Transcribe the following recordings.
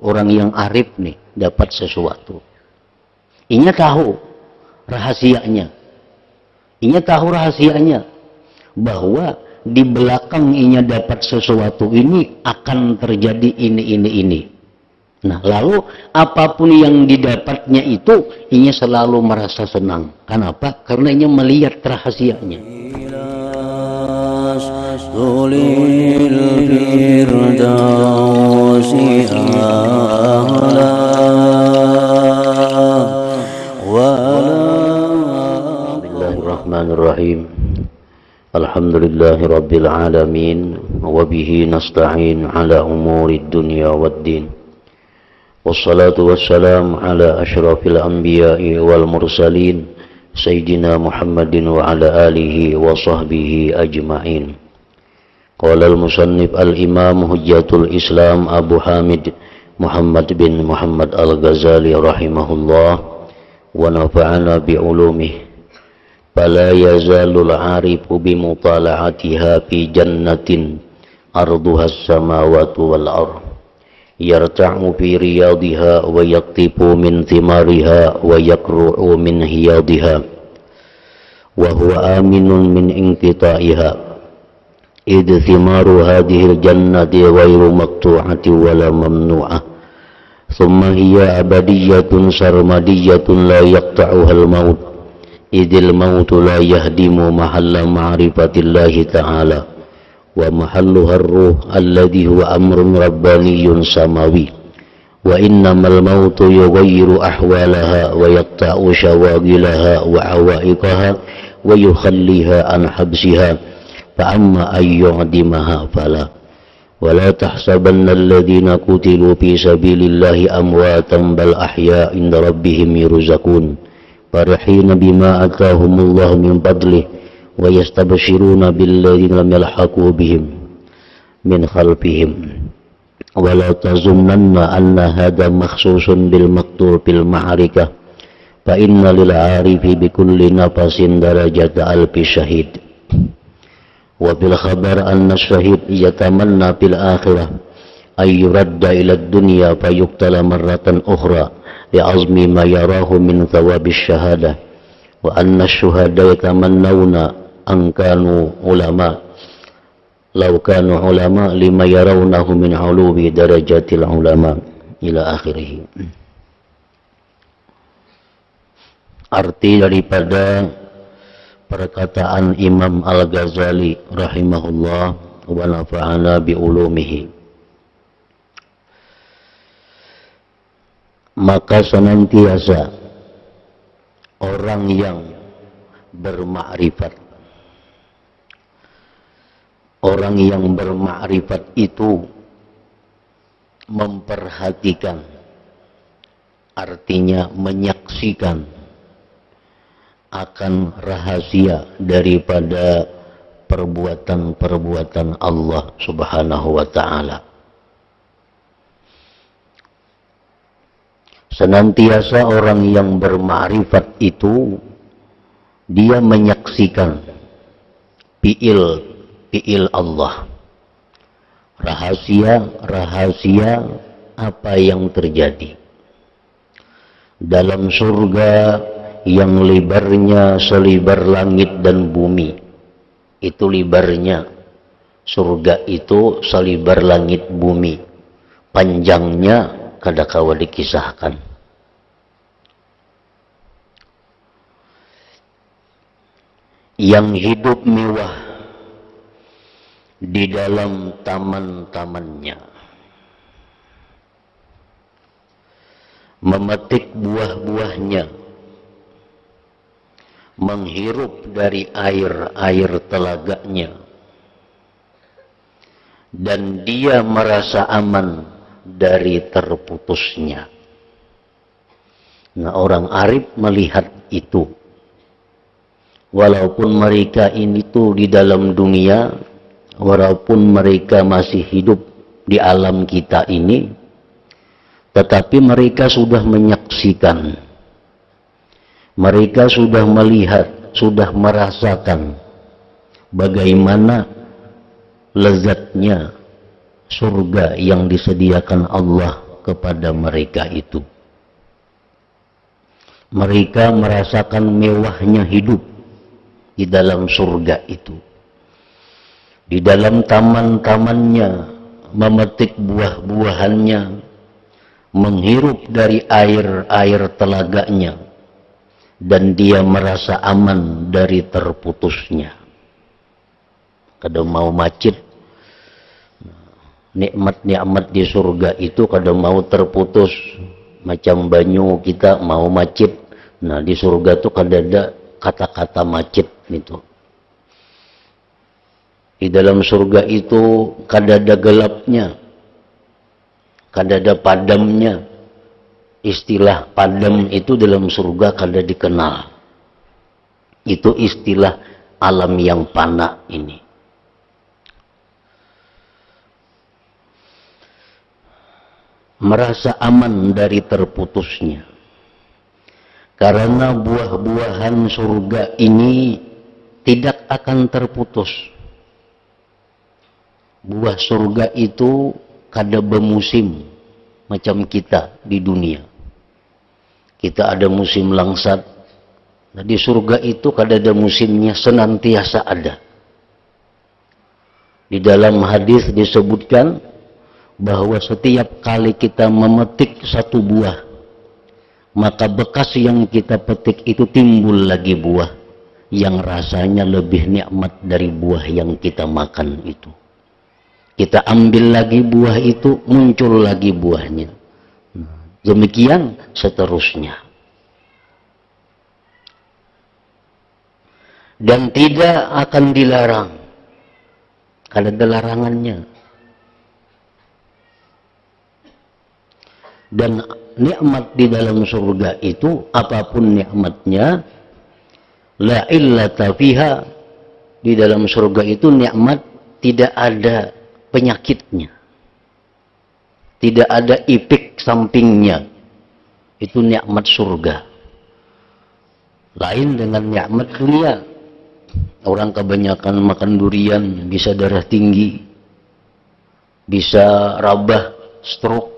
orang yang arif nih dapat sesuatu. Inya tahu rahasianya. Inya tahu rahasianya bahwa di belakang inya dapat sesuatu ini akan terjadi ini. Nah, lalu apapun yang didapatnya itu inya selalu merasa senang. Kenapa? Karena inya melihat rahasianya. Bismillahirrahmanirrahim. Alhamdulillahi rabbil alamin wa bihi nasta'in ala umurid dunya waddin. Wassalatu wassalamu ala asyrafil anbiya'i wal mursalin sayyidina Muhammadin wa ala alihi wa sahbihi ajma'in. Qala al-musannif al-imam hujjatul Islam Abu Hamid Muhammad bin Muhammad al-Ghazali rahimahullah wa nafa'ana bi'ulumih. Fala yazalul arifu bimutala'atiha fi jannatin arduha as-samawati wal ardh yarta'u fi riyadiha wa yaktifu min thimariha wa yakru'u min hiyadiha wa huwa aminun min inqita'iha idh thimaru hadhihi al-jannati ghairu maqtu'ati wala mamnu'ah thumma hiya abadiyyatun sarmadiyyatun la yaqta'uha al-maut idil mautu la yahdimu mahalla ma'rifatillahi ta'ala wa mahalluha ar-ruh alladhi huwa amrun rabbaniyyun samawi wa innamal mautu yughayyiru ahwalaha wa yaqta'u shawagilaha wa awaiqaha wa yukhalliha an habsiha fa amma ayyu'dimaha fala wa la tahsabanna alladhina qutilu fi sabilillahi amwatan bal ahya inda rabbihim yurzaqun farihina bima atahumullahu min fadlih wa yastabshiruna billadhina lam yalhaqu bihim min khalfihim wa la tazunnanna anna hadha makhsusun bil maqtul fil ma'arikah fa inna lil arifi bi kulli nafasin darajata alfi syahid wa bil khabar anna syahid yatamanna fil akhirah ay yuradda ila ad-dunya fa yuqtala marratan ukhra li'azmi ma yarahu min thawabis syahadah wa anna syuhada yatamannawna an kanu ulama law kanu ulama lima yarawnahu min ulubi darajatil ulama ila akhirih. Arti daripada perkataan Imam Al-Ghazali rahimahullah wa nafa'ana bi ulumihi. Maka senantiasa orang yang bermakrifat, orang yang bermakrifat itu memperhatikan, artinya menyaksikan akan rahasia daripada perbuatan-perbuatan Allah Subhanahu wa ta'ala. Senantiasa orang yang bermakrifat itu dia menyaksikan fi'il Allah, rahasia apa yang terjadi dalam surga yang lebarnya selebar langit dan bumi. Itu lebarnya surga itu selebar langit bumi, panjangnya kada kawa dikisahkan. Yang hidup mewah di dalam taman-tamannya, memetik buah-buahnya, menghirup dari air telaganya, dan dia merasa aman dari terputusnya. Nah, orang arif melihat itu. Walaupun mereka ini tuh di dalam dunia, walaupun mereka masih hidup di alam kita ini, tetapi mereka sudah menyaksikan, mereka sudah melihat, sudah merasakan bagaimana lezatnya surga yang disediakan Allah kepada mereka itu. Mereka merasakan mewahnya hidup di dalam surga itu. Di dalam taman-tamannya, memetik buah-buahannya, menghirup dari air-air telaganya, dan dia merasa aman dari terputusnya. Kada mau macet, nikmat-nikmat di surga itu kada mau terputus. Macam banyu kita mau macet, nah di surga tuh kada ada kata-kata macet itu. Di dalam surga itu kada ada gelapnya, kada ada padamnya. Istilah padam itu dalam surga kada dikenal. Itu istilah alam yang fana ini. Merasa aman dari terputusnya. Karena buah-buahan surga ini tidak akan terputus. Buah surga itu kada bermusim macam kita di dunia. Kita ada musim langsat. Nah, di surga itu kada ada musimnya, senantiasa ada. Di dalam hadis disebutkan bahwa setiap kali kita memetik satu buah, maka bekas yang kita petik itu timbul lagi buah yang rasanya lebih nikmat dari buah yang kita makan itu. Kita ambil lagi buah itu, muncul lagi buahnya. Demikian seterusnya. Dan tidak akan dilarang. Kada ada larangannya. Dan nikmat di dalam surga itu, apapun nikmatnya, la illata fiha, di dalam surga itu nikmat tidak ada penyakitnya, tidak ada efek sampingnya. Itu nikmat surga. Lain dengan nikmat dunia. Orang kebanyakan makan durian bisa darah tinggi, bisa rabah, stroke.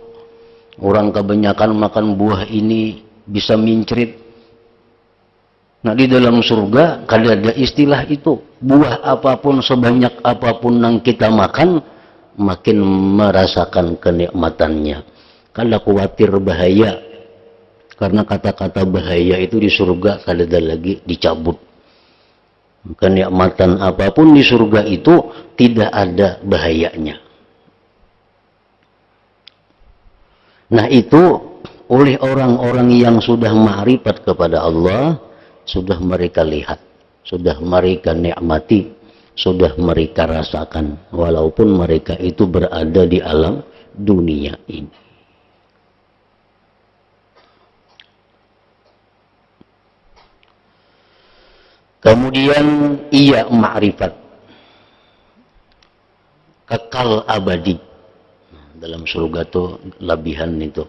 Orang kebanyakan makan buah ini bisa mincrit. Nah, di dalam surga kada ada istilah itu. Buah apapun, sebanyak apapun yang kita makan, makin merasakan kenikmatannya. Kada khawatir bahaya. Karena kata-kata bahaya itu di surga kada ada lagi, dicabut. Kenikmatan apapun di surga itu tidak ada bahayanya. Nah, itu oleh orang-orang yang sudah ma'rifat kepada Allah, sudah mereka lihat, sudah mereka nikmati, sudah mereka rasakan, walaupun mereka itu berada di alam dunia ini. Kemudian ia ma'rifat, kekal abadi. Dalam surga tuh lebihan itu.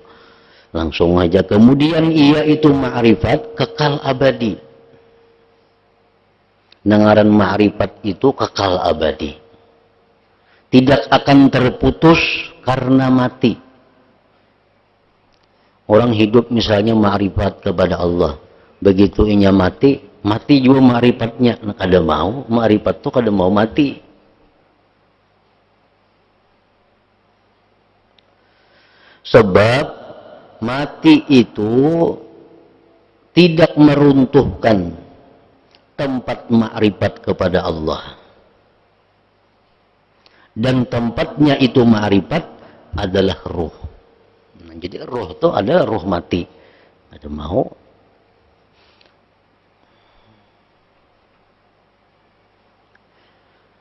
Langsung aja. Kemudian ia itu ma'rifat, kekal abadi. Dengaran ma'rifat itu kekal abadi. Tidak akan terputus karena mati. Orang hidup misalnya ma'rifat kepada Allah. Begitu inya mati, mati juga ma'rifatnya. Nah, kada mau, ma'rifat tuh kada mau mati. Sebab mati itu tidak meruntuhkan tempat ma'rifat kepada Allah. Dan tempatnya itu ma'rifat adalah ruh. Nah, jadi ruh itu adalah ruh mati. Ada mau.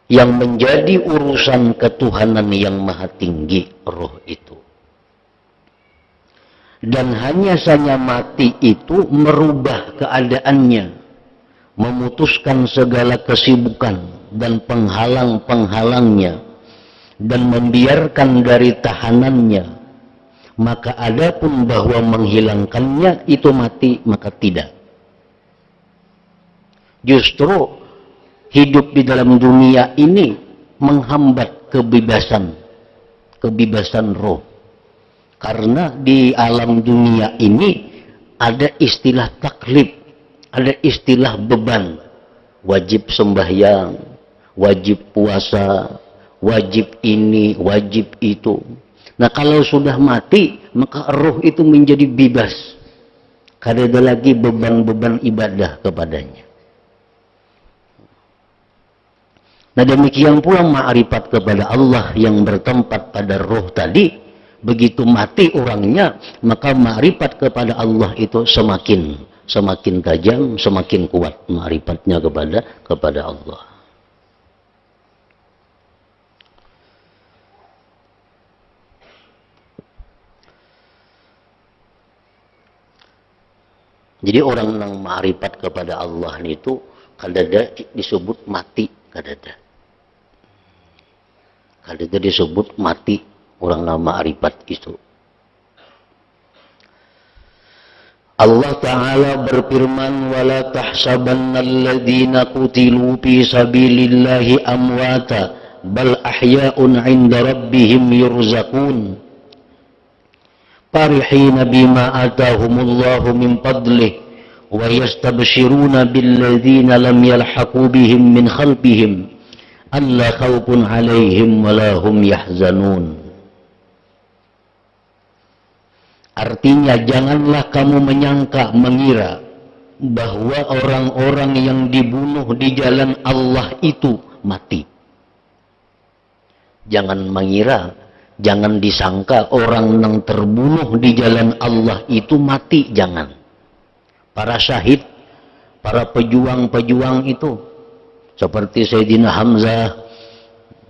Yang menjadi urusan ketuhanan yang maha tinggi, ruh itu. Dan hanya saja mati itu merubah keadaannya, memutuskan segala kesibukan dan penghalang-penghalangnya, dan membiarkan dari tahanannya. Maka adapun bahwa menghilangkannya itu mati, maka tidak. Justru hidup di dalam dunia ini menghambat kebebasan roh. Karena di alam dunia ini ada istilah taklif, ada istilah beban. Wajib sembahyang, wajib puasa, wajib ini, wajib itu. Nah kalau sudah mati, maka roh itu menjadi bebas. Kada ada lagi beban-beban ibadah kepadanya. Nah demikian pula ma'rifat kepada Allah yang bertempat pada roh tadi. Begitu mati orangnya, maka ma'rifat kepada Allah itu semakin tajam, semakin kuat ma'rifatnya kepada Allah. Jadi orang yang ma'rifat kepada Allah itu kadada disebut mati, kadada disebut mati. Orang nama ma'rifat itu. Allah Ta'ala berfirman, وَلَا تَحْسَبَنَّ الَّذِينَ قُتِلُوا فِي سَبِيلِ اللَّهِ أَمْوَاتًا بَلْ أَحْيَاءٌ عِنْدَ رَبِّهِمْ يُرْزَقُونَ فَرِحِينَ بِمَا آتَاهُمُ اللَّهُ مِنْ فَضْلِهِ وَيَسْتَبْشِرُونَ بِالَّذِينَ لَمْ يَلْحَقُوا بِهِمْ مِنْ خَلْفِهِمْ أَلَّا خَوْفٌ عَلَيْهِمْ وَلَا هُمْ يَحْزَنُونَ. Artinya janganlah kamu mengira bahwa orang-orang yang dibunuh di jalan Allah itu mati. Jangan mengira, jangan disangka orang yang terbunuh di jalan Allah itu mati, jangan. Para syahid, para pejuang-pejuang itu, seperti Sayyidina Hamzah,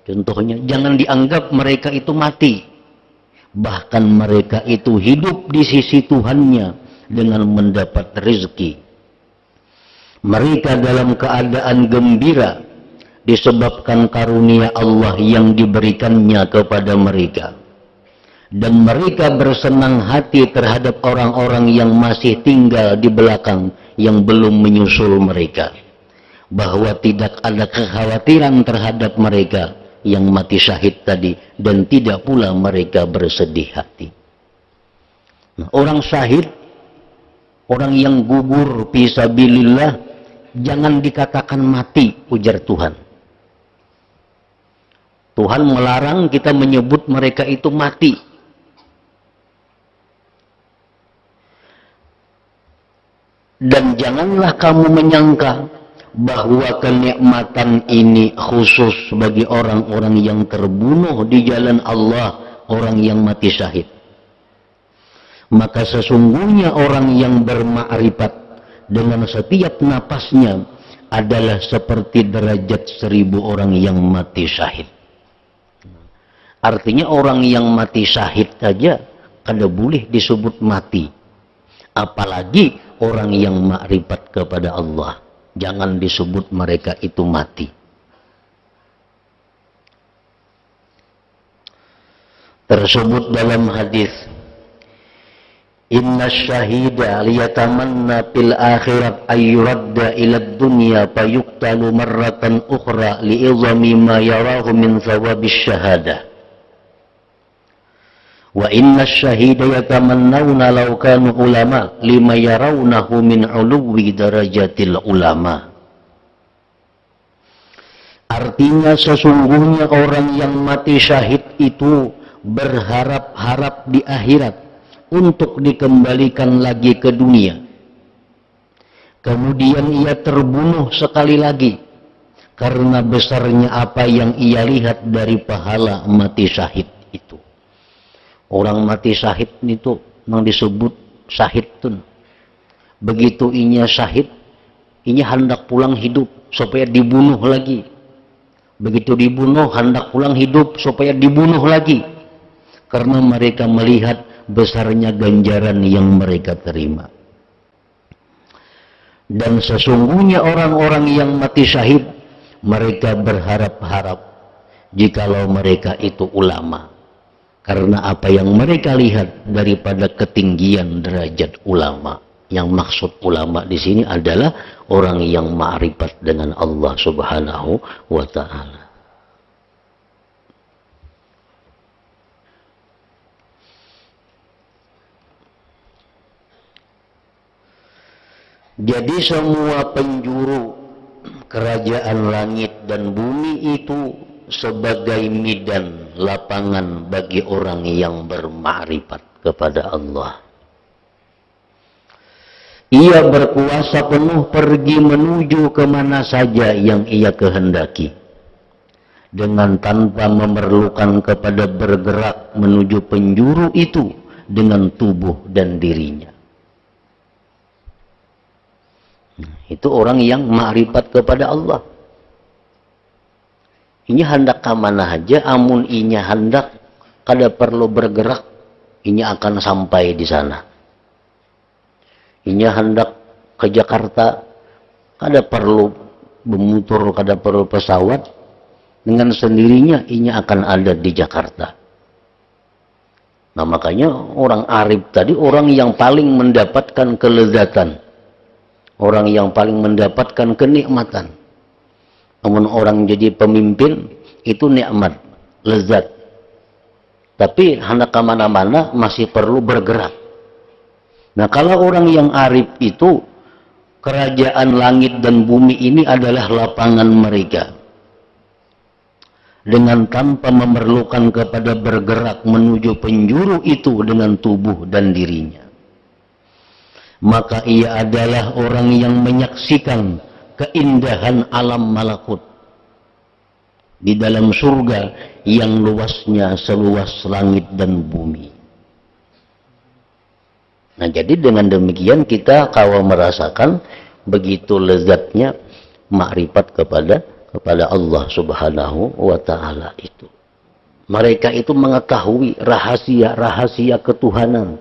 contohnya, jangan dianggap mereka itu mati. Bahkan mereka itu hidup di sisi Tuhannya dengan mendapat rezeki. Mereka dalam keadaan gembira disebabkan karunia Allah yang diberikannya kepada mereka. Dan mereka bersenang hati terhadap orang-orang yang masih tinggal di belakang yang belum menyusul mereka. Bahwa tidak ada kekhawatiran terhadap mereka yang mati syahid tadi, dan tidak pula mereka bersedih hati. Nah, orang syahid, orang yang gugur fisabilillah, jangan dikatakan mati, ujar Tuhan. Tuhan melarang kita menyebut mereka itu mati. Dan janganlah kamu menyangka bahwa kenikmatan ini khusus bagi orang-orang yang terbunuh di jalan Allah, orang yang mati syahid. Maka sesungguhnya orang yang bermakrifat dengan setiap napasnya adalah seperti derajat 1000 orang yang mati syahid. Artinya orang yang mati syahid saja kada boleh disebut mati. Apalagi orang yang makrifat kepada Allah. Jangan disebut mereka itu mati. Tersebut dalam hadis, Inna syahida liyatamanna fil akhirat ayyuradda ila dunya fayuqtalu marratan ukhra li'izami ma yarahu min thawabis syahadah. Wa inna syahida yatamannawna law kanu ulama lima yarawnahu min uluwi darajatil ulama. Artinya sesungguhnya orang yang mati syahid itu berharap-harap di akhirat untuk dikembalikan lagi ke dunia. Kemudian ia terbunuh sekali lagi karena besarnya apa yang ia lihat dari pahala mati syahid itu. Orang mati syahid itu yang disebut syahid tuh. Begitu inya syahid, inya hendak pulang hidup supaya dibunuh lagi. Begitu dibunuh, hendak pulang hidup supaya dibunuh lagi. Karena mereka melihat besarnya ganjaran yang mereka terima. Dan sesungguhnya orang-orang yang mati syahid, mereka berharap-harap jikalau mereka itu ulama. Karena apa yang mereka lihat daripada ketinggian derajat ulama. Yang maksud ulama di sini adalah orang yang ma'rifat dengan Allah Subhanahu wa ta'ala. Jadi semua penjuru kerajaan langit dan bumi itu sebagai medan lapangan bagi orang yang bermakrifat kepada Allah. Ia berkuasa penuh pergi menuju kemana saja yang ia kehendaki, dengan tanpa memerlukan kepada bergerak menuju penjuru itu dengan tubuh dan dirinya. Itu orang yang makrifat kepada Allah. Inya hendak ke mana aja, amun inya hendak kada perlu bergerak, inya akan sampai di sana. Inya hendak ke Jakarta, kada perlu bermutur, kada perlu pesawat, dengan sendirinya inya akan ada di Jakarta. Nah makanya orang arif tadi orang yang paling mendapatkan kelezatan, orang yang paling mendapatkan kenikmatan. Namun orang jadi pemimpin itu nikmat, lezat. Tapi hendak kemana-mana masih perlu bergerak. Nah kalau orang yang arif itu, kerajaan langit dan bumi ini adalah lapangan mereka. Dengan tanpa memerlukan kepada bergerak menuju penjuru itu dengan tubuh dan dirinya. Maka ia adalah orang yang menyaksikan keindahan alam malakut di dalam surga yang luasnya seluas langit dan bumi. Nah jadi dengan demikian kita kalau merasakan begitu lezatnya makrifat kepada Allah Subhanahu wa Ta'ala itu. Mereka itu mengetahui rahasia-rahasia ketuhanan.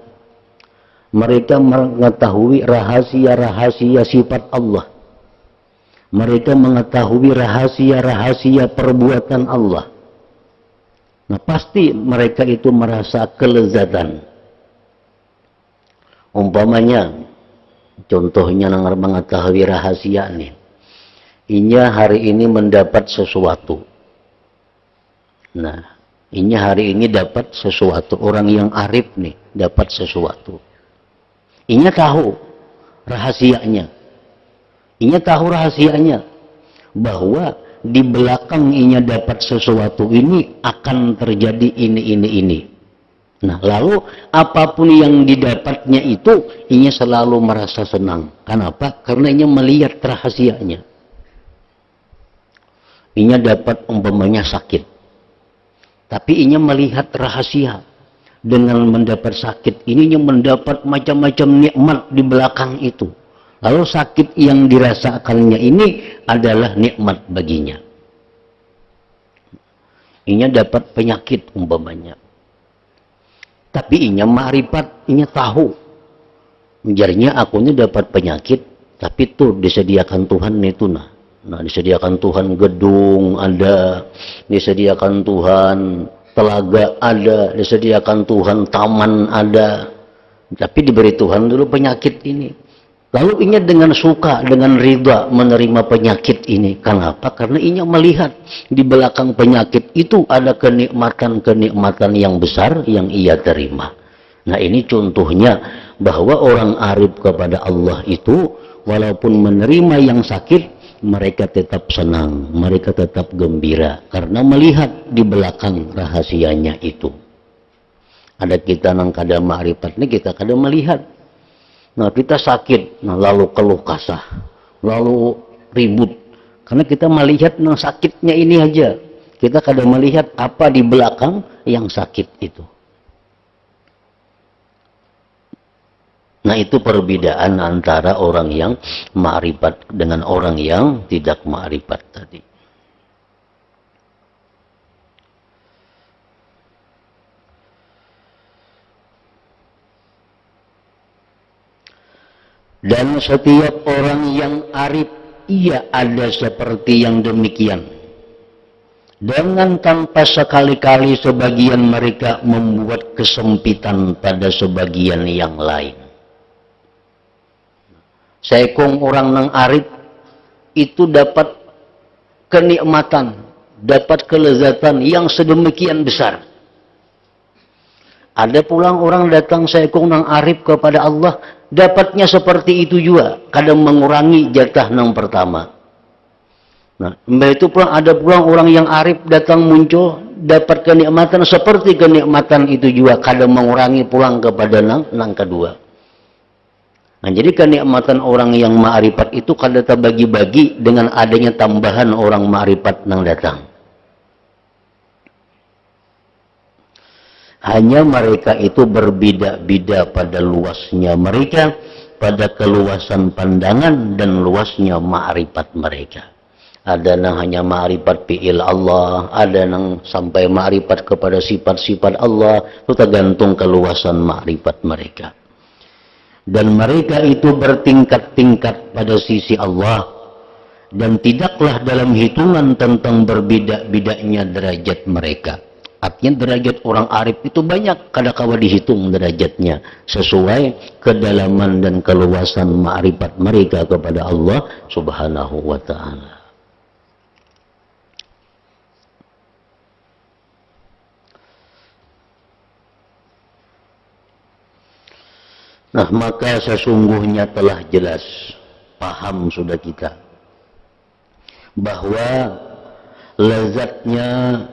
Mereka mengetahui rahasia-rahasia sifat Allah. Mereka mengetahui rahasia-rahasia perbuatan Allah. Nah pasti mereka itu merasa kelezatan. Umpamanya, contohnya nangar mengetahui rahasia nih. Inya hari ini mendapat sesuatu. Nah, inya hari ini dapat sesuatu. Orang yang arif nih, dapat sesuatu. Inya tahu rahasianya. Inya tahu rahasianya. Bahwa di belakang inya dapat sesuatu ini akan terjadi ini. Nah, lalu apapun yang didapatnya itu, inya selalu merasa senang. Kenapa? Karena inya melihat rahasianya. Inya dapat umpamanya sakit. Tapi inya melihat rahasia. Dengan mendapat sakit, ini inya mendapat macam-macam nikmat di belakang itu. Lalu sakit yang dirasakannya ini adalah nikmat baginya. Inya dapat penyakit umpamanya. Tapi inya makrifat, inya tahu. Jarinya aku ini dapat penyakit, tapi tuh disediakan Tuhan itu nah. Nah, disediakan Tuhan gedung ada, disediakan Tuhan telaga ada, disediakan Tuhan taman ada. Tapi diberi Tuhan dulu penyakit ini. Lalu inya dengan suka, dengan ridha menerima penyakit ini. Kenapa? Karena inya melihat di belakang penyakit itu ada kenikmatan-kenikmatan yang besar yang ia terima. Nah ini contohnya bahwa orang arif kepada Allah itu walaupun menerima yang sakit, mereka tetap senang, mereka tetap gembira. Karena melihat di belakang rahasianya itu. Ada kita nang kada ma'rifat ini, kita kada melihat. Nah kita sakit, nah lalu keluh kasah, lalu ribut. Karena kita melihat yang sakitnya ini aja. Kita kadang melihat apa di belakang yang sakit itu. Nah itu perbedaan antara orang yang ma'rifat dengan orang yang tidak ma'rifat tadi. Dan setiap orang yang arif, ia ada seperti yang demikian. Dengan tanpa sekali-kali sebagian mereka membuat kesempitan pada sebagian yang lain. Seekong orang nang arif, itu dapat kenikmatan, dapat kelezatan yang sedemikian besar. Ada pulang orang datang seekor nang arif kepada Allah, dapatnya seperti itu juga, kadang mengurangi jatah nang pertama. Nah, itu pulang ada pulang orang yang arif datang muncul, dapat kenikmatan seperti kenikmatan itu juga, kadang mengurangi pulang kepada nang kedua. Nah, jadi kenikmatan orang yang ma'rifat itu kadang terbagi-bagi dengan adanya tambahan orang ma'rifat nang datang. Hanya mereka itu berbeda-beda pada luasnya mereka, pada keluasan pandangan dan luasnya ma'rifat mereka. Ada yang hanya ma'rifat fi'il Allah, ada yang sampai ma'rifat kepada sifat-sifat Allah, itu tergantung keluasan ma'rifat mereka. Dan mereka itu bertingkat-tingkat pada sisi Allah, dan tidaklah dalam hitungan tentang berbeda-bedanya derajat mereka. Artinya derajat orang arif itu banyak, kadang-kadang dihitung derajatnya sesuai kedalaman dan keluasan ma'rifat mereka kepada Allah Subhanahu wa ta'ala. Nah, maka sesungguhnya telah jelas, paham sudah kita, bahwa lezatnya,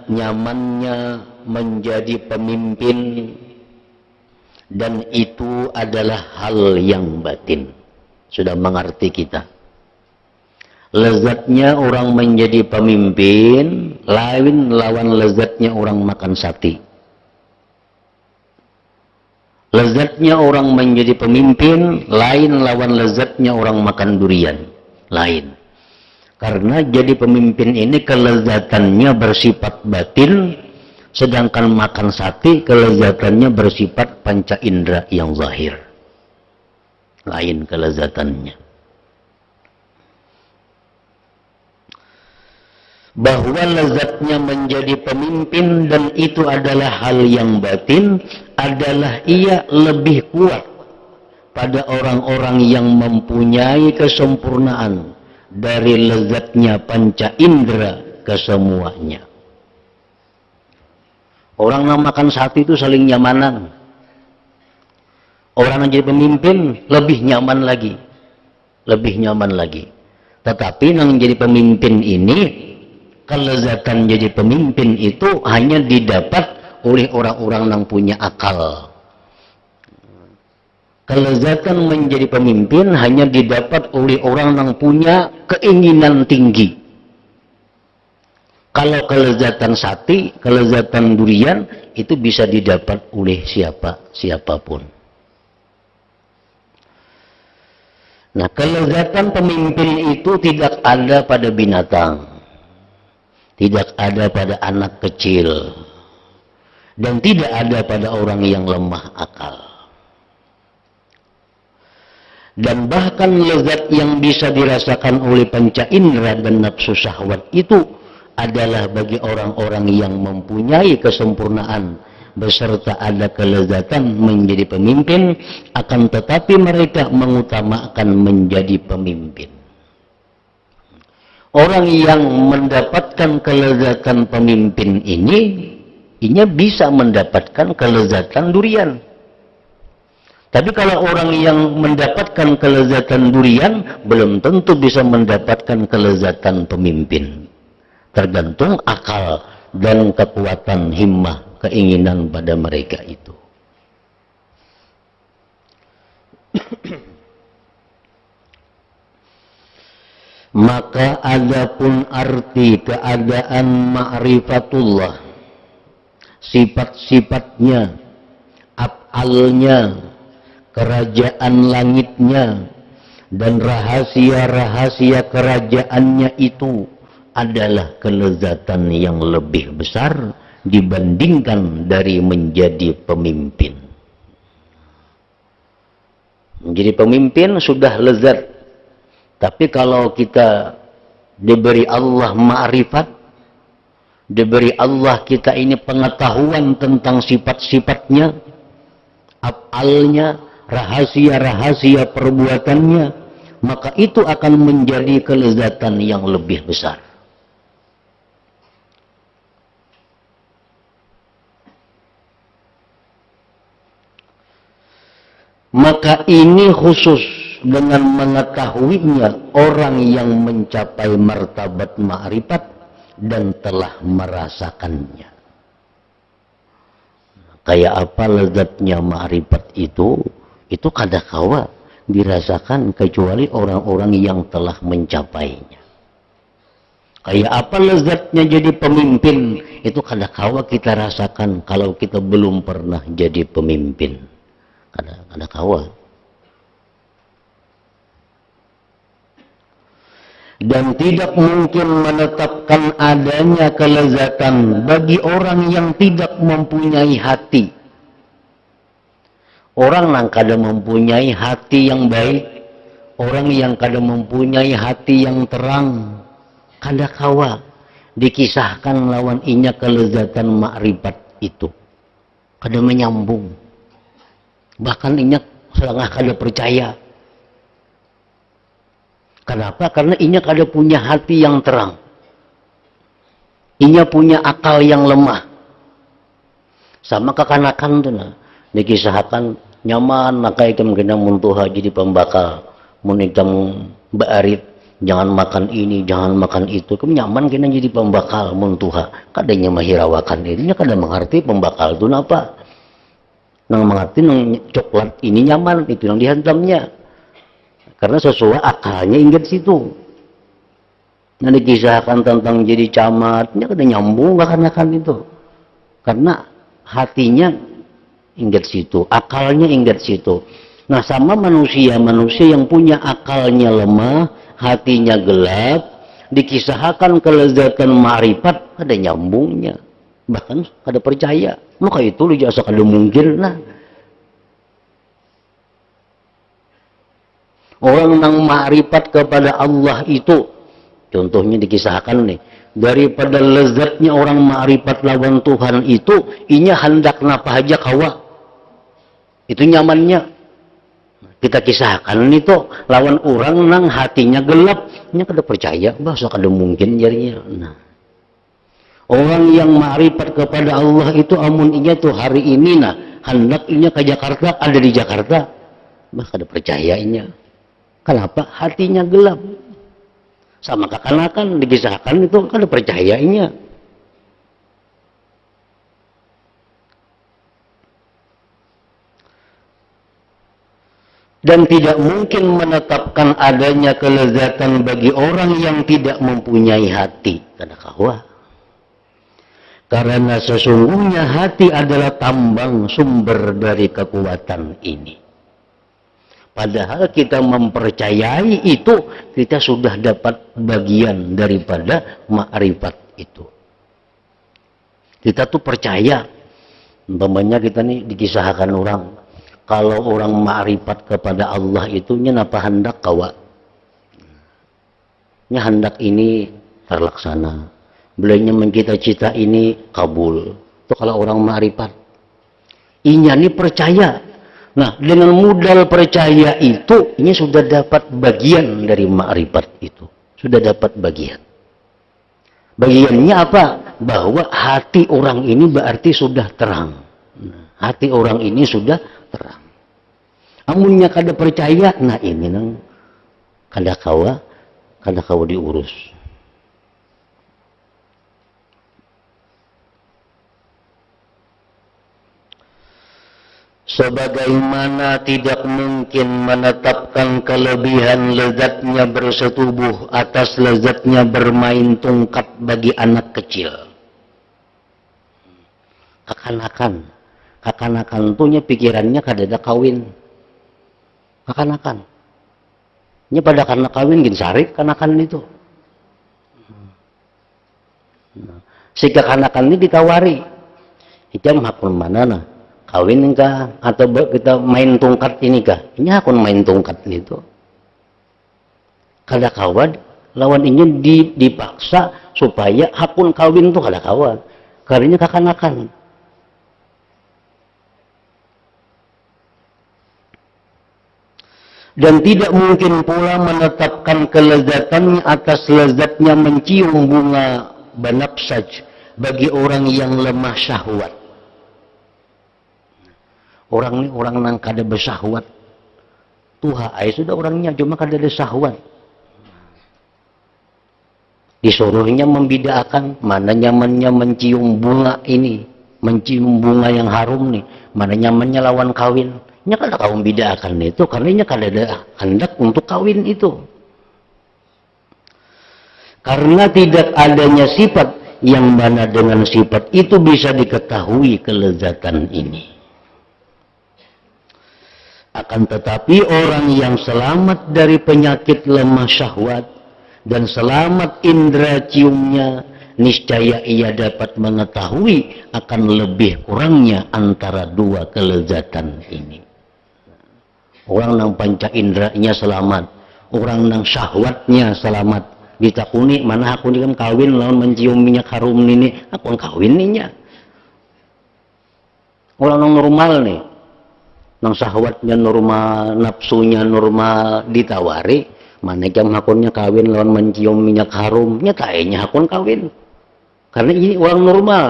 nyamannya menjadi pemimpin, dan itu adalah hal yang batin. Sudah mengerti kita. Lezatnya orang menjadi pemimpin, lain lawan lezatnya orang makan sate. Lezatnya orang menjadi pemimpin, lain lawan lezatnya orang makan durian. Lain. Karena jadi pemimpin ini kelezatannya bersifat batin, sedangkan makan sate kelezatannya bersifat panca indera yang zahir. Lain kelezatannya. Bahwa lezatnya menjadi pemimpin dan itu adalah hal yang batin, adalah ia lebih kuat pada orang-orang yang mempunyai kesempurnaan dari lezatnya panca indera kesemuanya. Orang yang makan sate itu saling nyamanan. Orang yang jadi pemimpin lebih nyaman lagi. Lebih nyaman lagi. Tetapi yang jadi pemimpin ini, kelezatan jadi pemimpin itu hanya didapat oleh orang-orang yang punya akal. Kelezatan menjadi pemimpin hanya didapat oleh orang yang punya keinginan tinggi. Kalau kelezatan sate, kelezatan durian, itu bisa didapat oleh siapapun. Nah, kelezatan pemimpin itu tidak ada pada binatang. Tidak ada pada anak kecil. Dan tidak ada pada orang yang lemah akal. Dan bahkan lezat yang bisa dirasakan oleh panca indera dan nafsu syahwat itu adalah bagi orang-orang yang mempunyai kesempurnaan beserta ada kelezatan menjadi pemimpin, akan tetapi mereka mengutamakan menjadi pemimpin. Orang yang mendapatkan kelezatan pemimpin ini bisa mendapatkan kelezatan durian. Tapi kalau orang yang mendapatkan kelezatan durian, belum tentu bisa mendapatkan kelezatan pemimpin. Tergantung akal dan kekuatan himmah, keinginan pada mereka itu. Maka adapun arti keadaan ma'rifatullah, sifat-sifatnya, af'alnya, kerajaan langitnya, dan rahasia-rahasia kerajaannya itu adalah kelezatan yang lebih besar dibandingkan dari menjadi pemimpin. Menjadi pemimpin sudah lezat, tapi kalau kita diberi Allah ma'rifat, diberi Allah kita ini pengetahuan tentang sifat-sifatnya, af'alnya, rahasia-rahasia perbuatannya, maka itu akan menjadi kelezatan yang lebih besar. Maka ini khusus dengan mengetahuinya orang yang mencapai martabat ma'rifat dan telah merasakannya. Kayak apa lezatnya ma'rifat itu kadangkala dirasakan kecuali orang-orang yang telah mencapainya. Kayak apa lezatnya jadi pemimpin, itu kadangkala kita rasakan kalau kita belum pernah jadi pemimpin. Kadangkala. Dan tidak mungkin menetapkan adanya kelezatan bagi orang yang tidak mempunyai hati. Orang yang kada mempunyai hati yang baik, orang yang kada mempunyai hati yang terang, kadangkala dikisahkan lawan inya kelezatan ma'rifat itu. Kada menyambung. Bahkan inya setengah kada percaya. Kenapa? Karena inya kada punya hati yang terang. Inya punya akal yang lemah. Sama kekanakan tuh nah. Dikisahkan nyaman maka ikam kena muntuha jadi pembakal. Mun ikam baarit jangan makan ini, jangan makan itu. Kamu nyaman kena jadi pembakal muntuha. Kadanya mahirawakan ini kada mengerti pembakal itu apa. Nang mengerti nang coklat ini nyaman, itu yang dihantamnya. Karena sesuai akalnya ingat situ. Nah dikisahkan tentang jadi camatnya kada nyambung kekanakan itu. Karena hatinya ingat situ, akalnya ingat situ. Nah sama manusia yang punya akalnya lemah, hatinya gelap, dikisahkan kelezatan ma'rifat kada nyambungnya. Bahkan kada percaya. Maka itu lu jasa kada mungkin lah. Orang yang ma'rifat kepada Allah itu, contohnya dikisahkan nih, daripada lezatnya orang ma'rifat lawan Tuhan itu, inya hendak napa aja kawa. Itu nyamannya. Kita kisahkan itu, lawan orang nang hatinya gelap, inya kada percaya, bahasa kada mungkin jadinya. Nah, orang yang ma'rifat kepada Allah itu, amun inya tuh hari ini nah, hendak inya ke Jakarta, ada di Jakarta, bah kada percaya inya. Kenapa? Hatinya gelap. Sama kekanakan dikisahkan itu kan percayainya. Dan tidak mungkin menetapkan adanya kelezatan bagi orang yang tidak mempunyai hati. Kadangkala. Karena sesungguhnya hati adalah tambang sumber dari kekuatan ini. Padahal kita mempercayai itu, kita sudah dapat bagian daripada ma'rifat itu. Kita tuh percaya. Umpamanya kita nih dikisahkan orang. Kalau orang ma'rifat kepada Allah itu, nya napa hendak kawa. Nya hendak ini terlaksana. Belanya mencita-cita ini kabul. Itu kalau orang ma'rifat. Inya nih percaya. Nah, dengan modal percaya itu, ini sudah dapat bagian dari ma'rifat itu. Sudah dapat bagian. Bagiannya apa? Bahwa hati orang ini berarti sudah terang. Nah, hati orang ini sudah terang. Amunnya kada percaya, nah ini nang kada kawa diurus. Sebagaimana tidak mungkin menetapkan kelebihan lezatnya bersetubuh atas lezatnya bermain tungkat bagi anak kecil. Kekanakan punya pikirannya kadada kawin. Kekanakan. Nya pada karena kawin gin sarik kanakan itu. Si kekanakan ini ditawari. Ikam hakun mana nah? Kawin kah? Atau kita main tungkat ini kah? Ini hakun main tungkat itu. Kada kawan, lawan ini dipaksa supaya hakun kawin itu kada kawan. Karena kekanakan. Dan tidak mungkin pula menetapkan kelezatannya atas lezatnya mencium bunga banafsaj bagi orang yang lemah syahwat. Orang nang kada bersahwat, Tuha ay sudah orangnya cuma kada ada syahwat. Disuruhnya membedakan mana nyamannya mencium bunga ini, mencium bunga yang harum nih, mana nyamannya lawan kawin. Nya kada kau membedakan itu karena nya kada ada hendak untuk kawin itu. Karena tidak adanya sifat yang mana dengan sifat itu bisa diketahui kelezatan ini. Akan tetapi orang yang selamat dari penyakit lemah syahwat dan selamat indera ciumnya, niscaya ia dapat mengetahui akan lebih kurangnya antara dua kelezatan ini. Orang nang panca inderanya selamat, orang nang syahwatnya selamat. Ditakuni mana aku ni kan kawin lawan mencium minyak harum ini, aku kawin ninya. Orang nang normal nih, nang syahwatnya normal, nafsunya normal ditawari, mana jam hakunnya kawin lawan mencium minyak harum, nyatanya hakun kawin. Karena ini orang normal.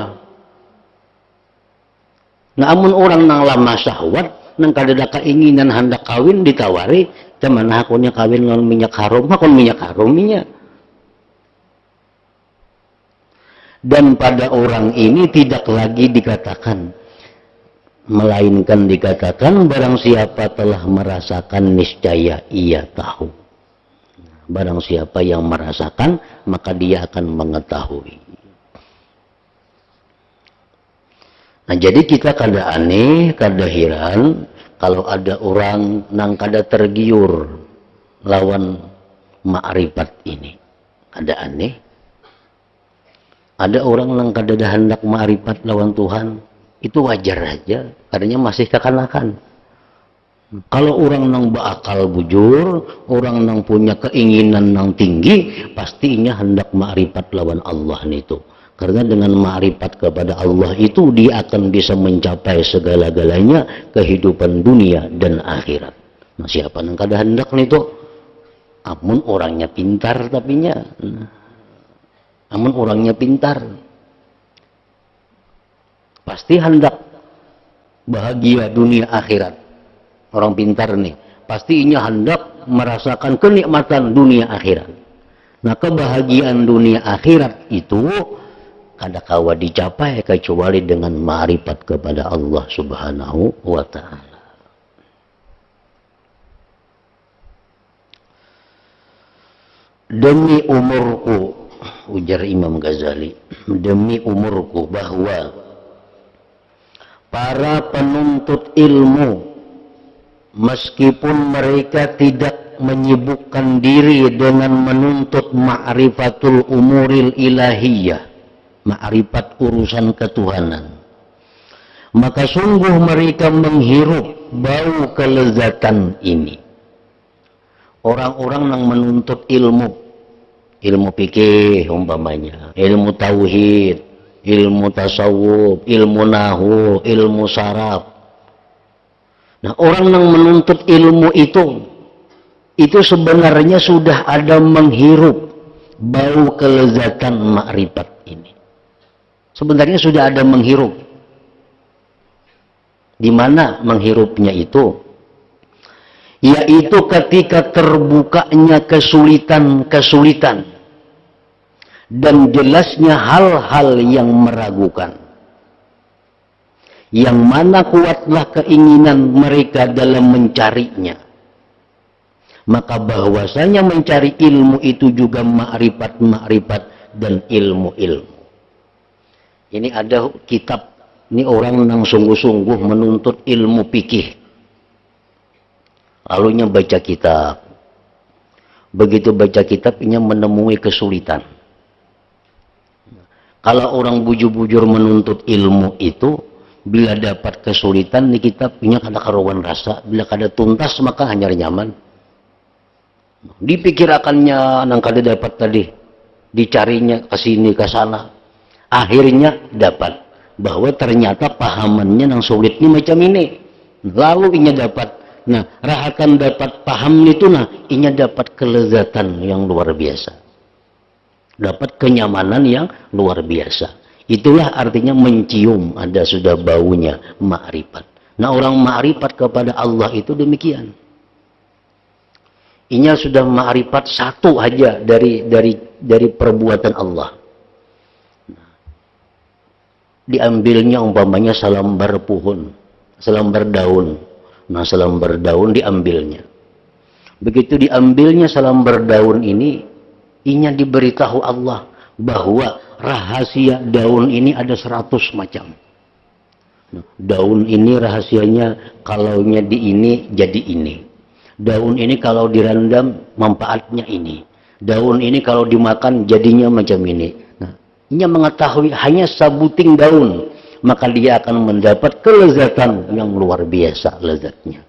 Namun orang nang lama syahwat, nang kadada keinginan hendak kawin ditawari, mana hakunnya kawin lawan minyak harum, hakun minyak haruminya. Dan pada orang ini tidak lagi dikatakan, melainkan dikatakan barang siapa telah merasakan niscaya ia tahu. Barang siapa yang merasakan maka dia akan mengetahui. Nah jadi kita kada aneh, kada heran kalau ada orang nang kada tergiur lawan ma'rifat ini. Kada aneh. Ada orang yang kada ada hendak ma'rifat lawan Tuhan, itu wajar aja, karena masih kekanakan. Kalau orang nang berakal bujur, orang nang punya keinginan nang tinggi, pastinya hendak ma'rifat lawan Allah itu. Karena dengan ma'rifat kepada Allah itu, dia akan bisa mencapai segala-galanya kehidupan dunia dan akhirat. Nah, siapa nang kada hendak itu? Amun orangnya pintar tapinya. Namun orangnya pintar, pasti hendak bahagia dunia akhirat. Orang pintar nih, pastinya hendak merasakan kenikmatan dunia akhirat. Nah kebahagiaan dunia akhirat itu kada kawa dicapai kecuali dengan ma'rifat kepada Allah Subhanahu wa Ta'ala. Demi umurku, ujar Imam Ghazali, demi umurku bahwa para penuntut ilmu meskipun mereka tidak menyibukkan diri dengan menuntut ma'rifatul umuril ilahiyah, ma'rifat urusan ketuhanan, maka sungguh mereka menghirup bau kelezatan ini. Orang-orang yang menuntut ilmu fikih umpamanya, ilmu tauhid, ilmu tasawuf, ilmu nahu, ilmu saraf. Nah, orang yang menuntut ilmu itu sebenarnya sudah ada menghirup bau kelezatan makrifat ini. Sebenarnya sudah ada menghirup. Di mana menghirupnya itu? Yaitu ketika terbukanya kesulitan-kesulitan dan jelasnya hal-hal yang meragukan, yang mana kuatlah keinginan mereka dalam mencarinya, maka bahwasanya mencari ilmu itu juga makrifat-makrifat dan ilmu-ilmu. Ini ada kitab, ini orang yang sungguh-sungguh menuntut ilmu fikih. Lalunya baca kitab. Begitu baca kitabnya menemui kesulitan. Kalau orang bujur-bujur menuntut ilmu itu, bila dapat kesulitan di kitabnya kada karuan rasa, bila kada tuntas maka hanya nyaman. Dipikirakannya nang kada dapat tadi, dicarinya ke sini ke sana. Akhirnya dapat bahwa ternyata pahamannya nang sulitnya macam ini. Lalu inya dapat. Nah, rahakan dapat paham itu, nah, inya dapat kelezatan yang luar biasa. Dapat kenyamanan yang luar biasa. Itulah artinya mencium, ada sudah baunya, makrifat. Nah, orang makrifat kepada Allah itu demikian. Inya sudah ma'rifat satu aja dari perbuatan Allah. Diambilnya umpamanya salambar pohon, salambar daun. Nah, salambar daun diambilnya. Begitu diambilnya salambar daun ini, inya diberitahu Allah bahwa rahasia daun ini ada 100 macam. Nah, daun ini rahasianya kalaunya di ini jadi ini. Daun ini kalau direndam manfaatnya ini. Daun ini kalau dimakan jadinya macam ini. Nah, inya mengetahui hanya sabuting daun, maka dia akan mendapat kelezatan yang luar biasa lezatnya.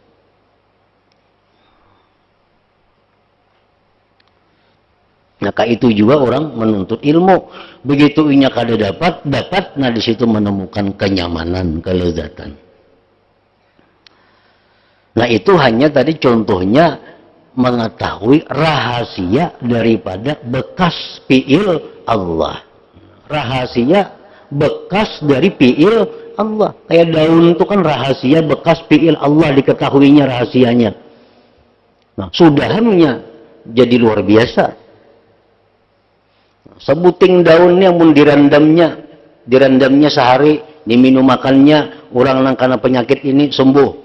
Maka itu juga orang menuntut ilmu. Begitu inya kada dapat, nah di situ menemukan kenyamanan, kelezatan. Nah itu hanya tadi contohnya mengetahui rahasia daripada bekas fi'il Allah. Rahasia bekas dari fi'il Allah. Kayak daun itu kan rahasia bekas fi'il Allah, diketahuinya rahasianya. Nah sudahannya jadi luar biasa. Sebuting daunnya mun direndamnya sehari, diminum makannya, orang yang karena penyakit ini sembuh.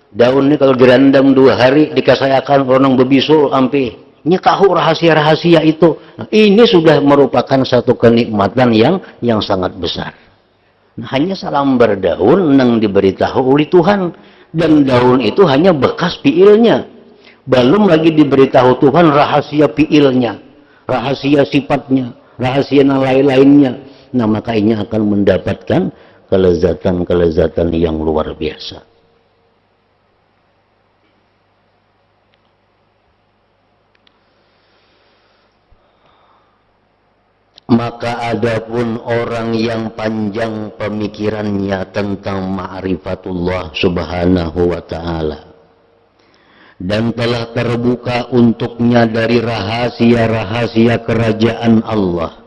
Daun ini kalau direndam 2 hari, dikasayakan orang bebisul ampi. Ini tahu rahasia-rahasia itu. Nah, ini sudah merupakan satu kenikmatan yang sangat besar. Nah, hanya salambar daun yang diberitahu oleh Tuhan. Dan daun itu hanya bekas fiilnya. Belum lagi diberitahu Tuhan rahasia fiilnya, rahasia sifatnya, rahasia yang lain-lainnya. Nah, makanya akan mendapatkan kelezatan-kelezatan yang luar biasa. Maka adapun orang yang panjang pemikirannya tentang ma'rifatullah subhanahu wa ta'ala dan telah terbuka untuknya dari rahasia-rahasia kerajaan Allah,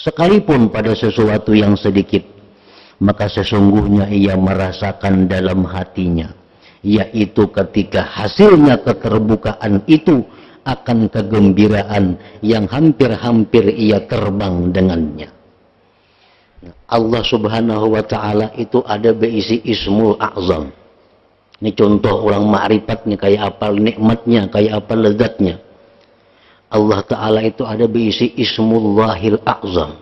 sekalipun pada sesuatu yang sedikit, maka sesungguhnya ia merasakan dalam hatinya, yaitu ketika hasilnya keterbukaan itu akan kegembiraan yang hampir-hampir ia terbang dengannya. Allah subhanahu wa ta'ala itu ada berisi ismul a'zam. Ini contoh orang ma'rifatnya, kayak apa nikmatnya, kayak apa lezatnya. Allah ta'ala itu ada berisi ismullahil a'zam.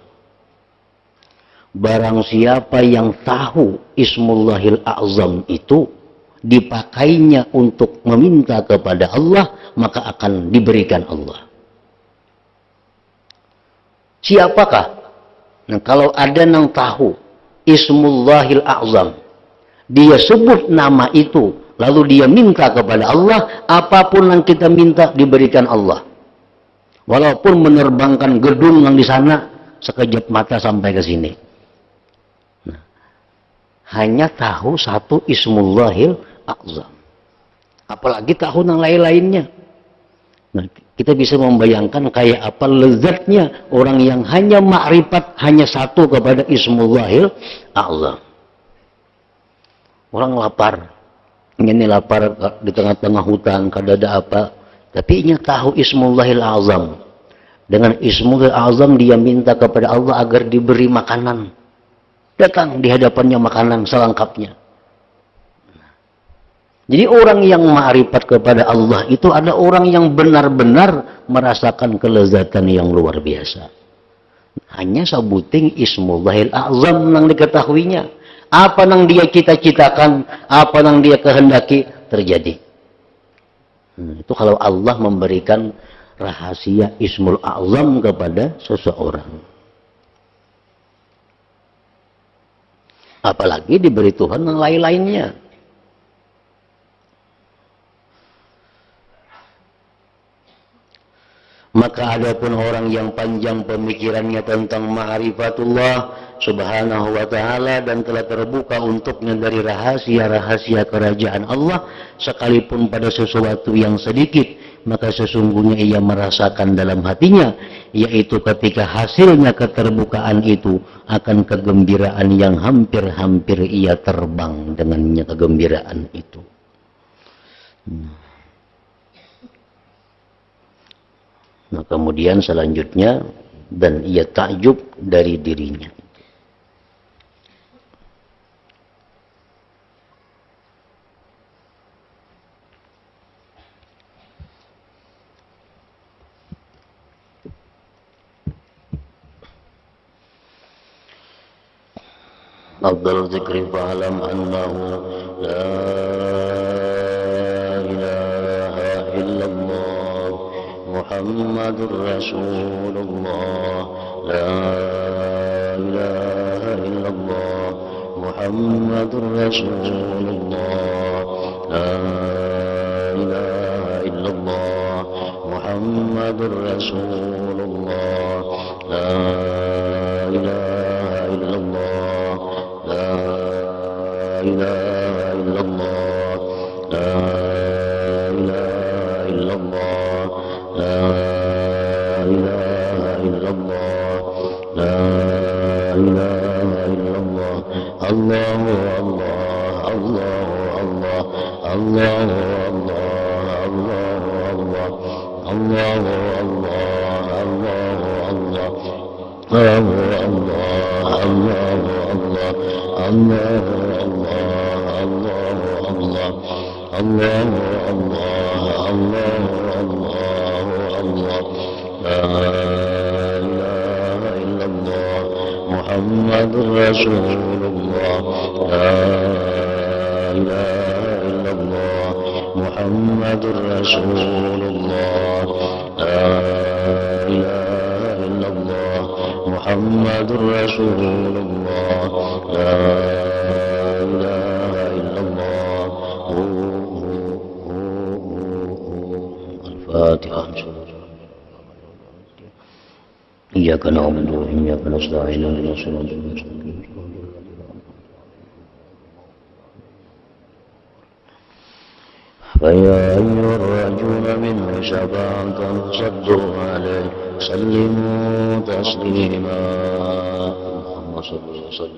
Barang siapa yang tahu ismullahil a'zam itu, dipakainya untuk meminta kepada Allah, maka akan diberikan Allah. Siapakah? Nah, kalau ada yang tahu ismullahil a'zam, dia sebut nama itu, lalu dia minta kepada Allah, apapun yang kita minta diberikan Allah. Walaupun menerbangkan gedung yang di sana, sekejap mata sampai ke sini. Nah, hanya tahu satu ismullahil a'zam. Apalagi tahu yang lain-lainnya. Nah, kita bisa membayangkan kayak apa lezatnya orang yang hanya ma'rifat, hanya satu kepada ismullahil a'zam. Orang lapar, ini lapar di tengah-tengah hutan, kada ada apa, tapi dia tahu ismullahil a'zam. Dengan ismullahil a'zam dia minta kepada Allah agar diberi makanan. Datang di hadapannya makanan selengkapnya. Jadi orang yang ma'rifat kepada Allah itu ada orang yang benar-benar merasakan kelezatan yang luar biasa. Hanya sebuting ismullahil a'zam yang diketahuinya. Apa yang dia cita-citakan, apa yang dia kehendaki terjadi. Itu kalau Allah memberikan rahasia ismul a'zam kepada seseorang. Apalagi diberi Tuhan yang lain-lainnya. Maka adapun orang yang panjang pemikirannya tentang ma'rifatullah subhanahu wa ta'ala dan telah terbuka untuknya dari rahasia-rahasia kerajaan Allah, sekalipun pada sesuatu yang sedikit, maka sesungguhnya ia merasakan dalam hatinya, yaitu ketika hasilnya keterbukaan itu akan kegembiraan yang hampir-hampir ia terbang dengannya kegembiraan itu. Kemudian selanjutnya, dan ia takjub dari dirinya. أفضل ذكر فاعلم أنه لا إله إلا الله محمد رسول الله لا إله إلا الله محمد رسول الله لا إله إلا الله محمد رسول الله لا إله إلا الله لا إله إلا الله لا إله إلا الله لا إله إلا الله لا إله إلا الله الله الله الله الله الله الله الله الله الله الله الله محمد رسول الله لا إله إلا الله محمد رسول الله لا إله إلا الله محمد رسول الله لا إله إلا الله الفاتحة. إياك نعبد وإياك نستعين اهدنا الصراط المستقيم. فيا أيها الرجل منه شفاعة صدوا عليه سلموا تسليما. اللهم صل وسلم